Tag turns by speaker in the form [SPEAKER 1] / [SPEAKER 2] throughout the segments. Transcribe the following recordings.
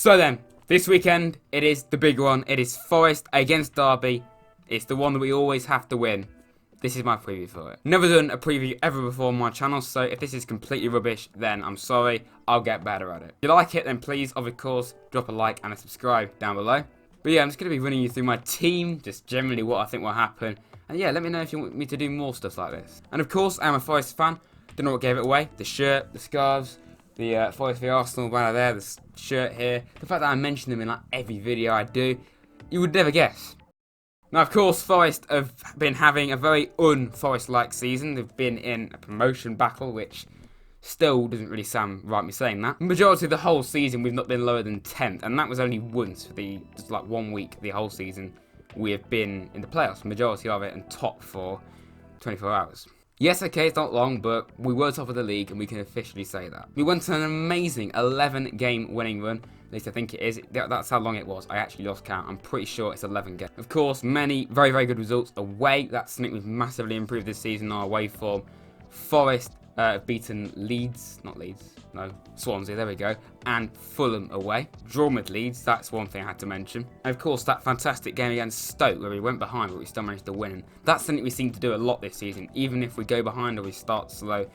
[SPEAKER 1] So then, this weekend, it is the big one. It is Forest against Derby. It's the one that we always have to win. This is my preview for it. Never done a preview ever before on my channel, so if this is completely rubbish, then I'm sorry. I'll get better at it. If you like it, then please, of course, drop a like and a subscribe down below. But yeah, I'm just going to be running you through my team, just generally what I think will happen. And yeah, let me know if you want me to do more stuff like this. And of course, I'm a Forest fan. Don't know what gave it away. The shirt, the scarves, the Forest v Arsenal banner there, the shirt here. The fact that I mention them in like every video I do, you would never guess. Now, of course, Forest have been having a very un-Forest-like season. They've been in a promotion battle, which still doesn't really sound right me saying that. The majority of the whole season, we've not been lower than 10th, and that was only once for just like 1 week, the whole season, we have been in the playoffs. The majority of it and top for 24 hours. Yes, okay, it's not long, but we were top of the league, and we can officially say that. We went on an amazing 11-game winning run. At least I think it is. That's how long it was. I actually lost count. I'm pretty sure it's 11 games. Of course, many very, very good results away. That's something we've massively improved this season in our away form. Forest have beaten Swansea, there we go, and Fulham away. Drawn with Leeds, that's one thing I had to mention. And of course, that fantastic game against Stoke where we went behind but we still managed to win. And that's something we seem to do a lot this season. Even if we go behind or we start slow,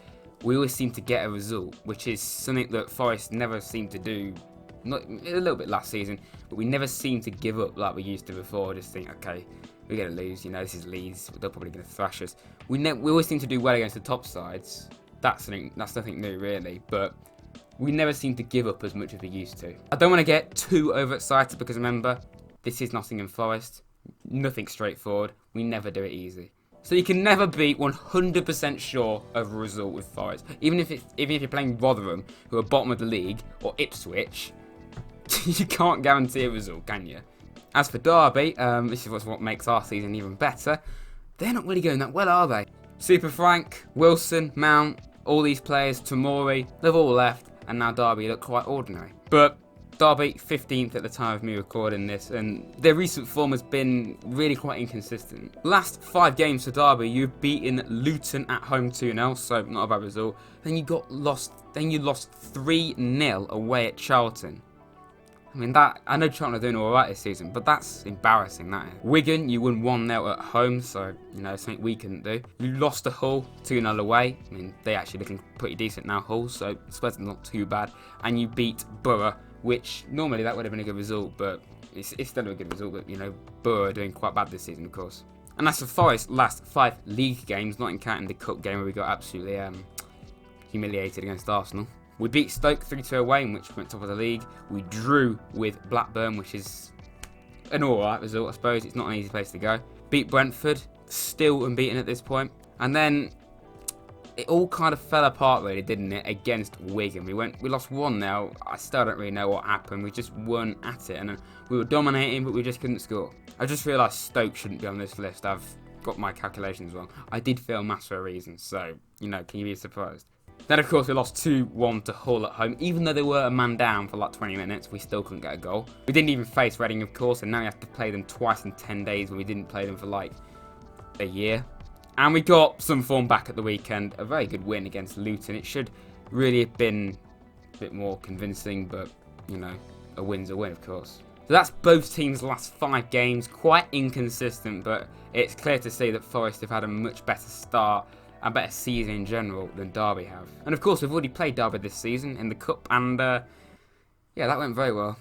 [SPEAKER 1] we always seem to get a result, which is something that Forest never seemed to do. Not a little bit last season, but we never seem to give up like we used to before. Just think, okay, we're going to lose, you know, this is Leeds, they're probably going to thrash us. We always seem to do well against the top sides. That's nothing new really, but we never seem to give up as much as we used to. I don't want to get too overexcited because remember, this is Nottingham Forest. Nothing straightforward. We never do it easy. So you can never be 100% sure of a result with Forest. Even if you're playing Rotherham, who are bottom of the league, or Ipswich, you can't guarantee a result, can you? As for Derby, this is what makes our season even better. They're not really going that well, are they? Super Frank, Wilson, Mount, all these players, Tamori, they've all left, and now Derby look quite ordinary. But Derby, 15th at the time of me recording this, and their recent form has been really quite inconsistent. Last 5 games for Derby, you've beaten Luton at home 2-0, so not a bad result. Then you lost 3-0 away at Charlton. I mean, I know Charlton are doing alright this season, but that's embarrassing, that is. Wigan, you won 1-0 at home, so, you know, something we couldn't do. You lost to Hull, 2-0 away. I mean, they actually looking pretty decent now, Hull, so Spurs not too bad. And you beat Borough, which normally that would have been a good result, but it's still a good result, but, you know, Borough are doing quite bad this season, of course. And that's for Forest's last 5 league games, not counting the cup game where we got absolutely humiliated against Arsenal. We beat Stoke 3-2 away, in which we went top of the league. We drew with Blackburn, which is an alright result, I suppose. It's not an easy place to go. Beat Brentford, still unbeaten at this point. And then it all kind of fell apart, really, didn't it, against Wigan. We lost 1-0. I still don't really know what happened. We just weren't at it, and we were dominating, but we just couldn't score. I just realised Stoke shouldn't be on this list. I've got my calculations wrong. I did fail maths for a reason, so, you know, can you be surprised? Then, of course, we lost 2-1 to Hull at home. Even though they were a man down for like 20 minutes, we still couldn't get a goal. We didn't even face Reading, of course, and now we have to play them twice in 10 days when we didn't play them for like a year. And we got some form back at the weekend. A very good win against Luton. It should really have been a bit more convincing, but, you know, a win's a win, of course. So that's both teams' last 5 games. Quite inconsistent, but it's clear to see that Forest have had a much better start, a better season in general than Derby have. And of course, we've already played Derby this season in the Cup, and yeah, that went very well.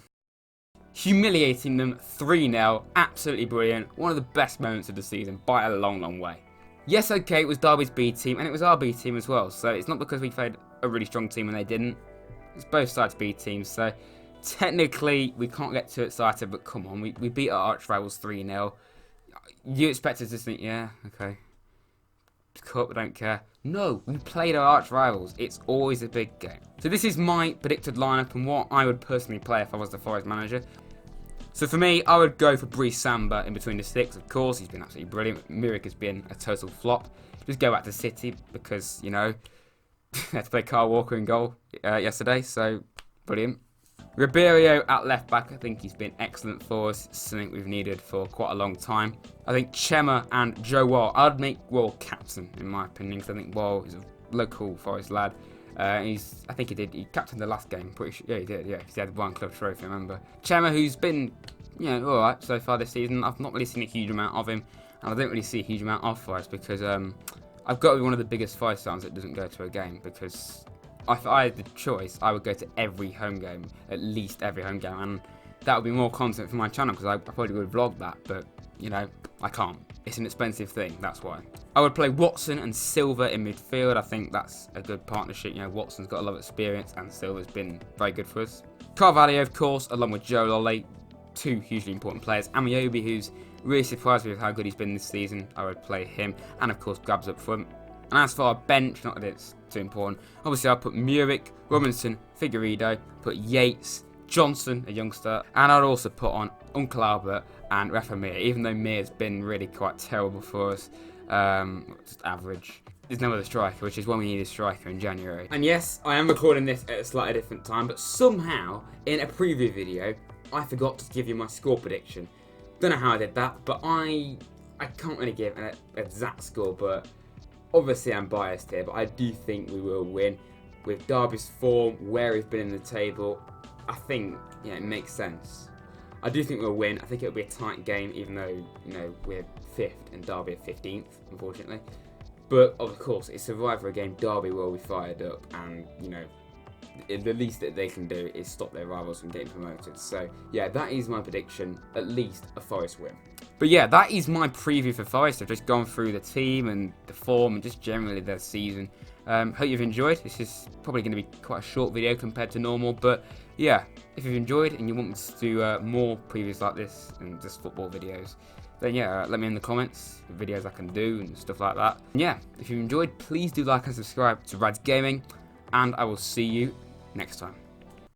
[SPEAKER 1] Humiliating them 3-0, absolutely brilliant. One of the best moments of the season by a long, long way. Yes, okay, it was Derby's B team, and it was our B team as well, so it's not because we played a really strong team and they didn't. It's both sides B teams, so technically we can't get too excited, but come on, we beat our arch rivals 3-0. You expect us to think, yeah, okay. Cup, I don't care. No, we played our arch rivals. It's always a big game. So this is my predicted lineup and what I would personally play if I was the Forest manager. So for me, I would go for Brice Samba in between the 6. Of course, he's been absolutely brilliant. Mirik has been a total flop. Just go back to City because, you know, they had to play Kyle Walker in goal yesterday, so brilliant. Ribeiro at left back, I think he's been excellent for us, something we've needed for quite a long time. I think Chema and Joe Wall, I'd make Wall captain in my opinion, because I think Wall is a local Forest lad I think he did. He captained the last game. Pretty sure. Yeah, he did. Yeah, because he had one club trophy. I remember. Chema, who's been, all right so far this season. I've not really seen a huge amount of him, and I don't really see a huge amount of Forest because I've got to be one of the biggest Forest fans that doesn't go to a game because if I had the choice, I would go to every home game, at least every home game, and that would be more content for my channel because I probably would vlog that, but I can't. It's an expensive thing, that's why. I would play Watson and Silva in midfield. I think that's a good partnership. Watson's got a lot of experience and Silva's been very good for us. Carvalho, of course, along with Joe Lolley, two hugely important players. Amiobi, who's really surprised me with how good he's been this season. I would play him, and of course Grabs up front. And as for our bench, not that it's too important, obviously I'll put Muric, Robinson, Figueiredo, put Yates, Johnson, a youngster, and I'd also put on Uncle Albert and Rafa Mir, even though Mir's been really quite terrible for us, just average. There's no other striker, which is when we need a striker in January. And yes, I am recording this at a slightly different time, but somehow, in a preview video, I forgot to give you my score prediction. Don't know how I did that, but I can't really give an exact score, but obviously I'm biased here, but I do think we will win. With Derby's form, where he's been in the table, I think it makes sense. I do think we'll win. I think it'll be a tight game, even though we're 5th and Derby are 15th, unfortunately. But of course, it's a rivalry game. Derby will be fired up, and the least that they can do is stop their rivals from getting promoted. So yeah, that is my prediction. At least a Forest win. But yeah, that is my preview for Forest. I've just gone through the team and the form and just generally their season. Hope you've enjoyed. This is probably going to be quite a short video compared to normal, but yeah, if you've enjoyed and you want me to do more previews like this and just football videos, then yeah, let me in the comments the videos I can do and stuff like that. And yeah, if you've enjoyed, please do like and subscribe to Rad's Gaming, and I will see you next time.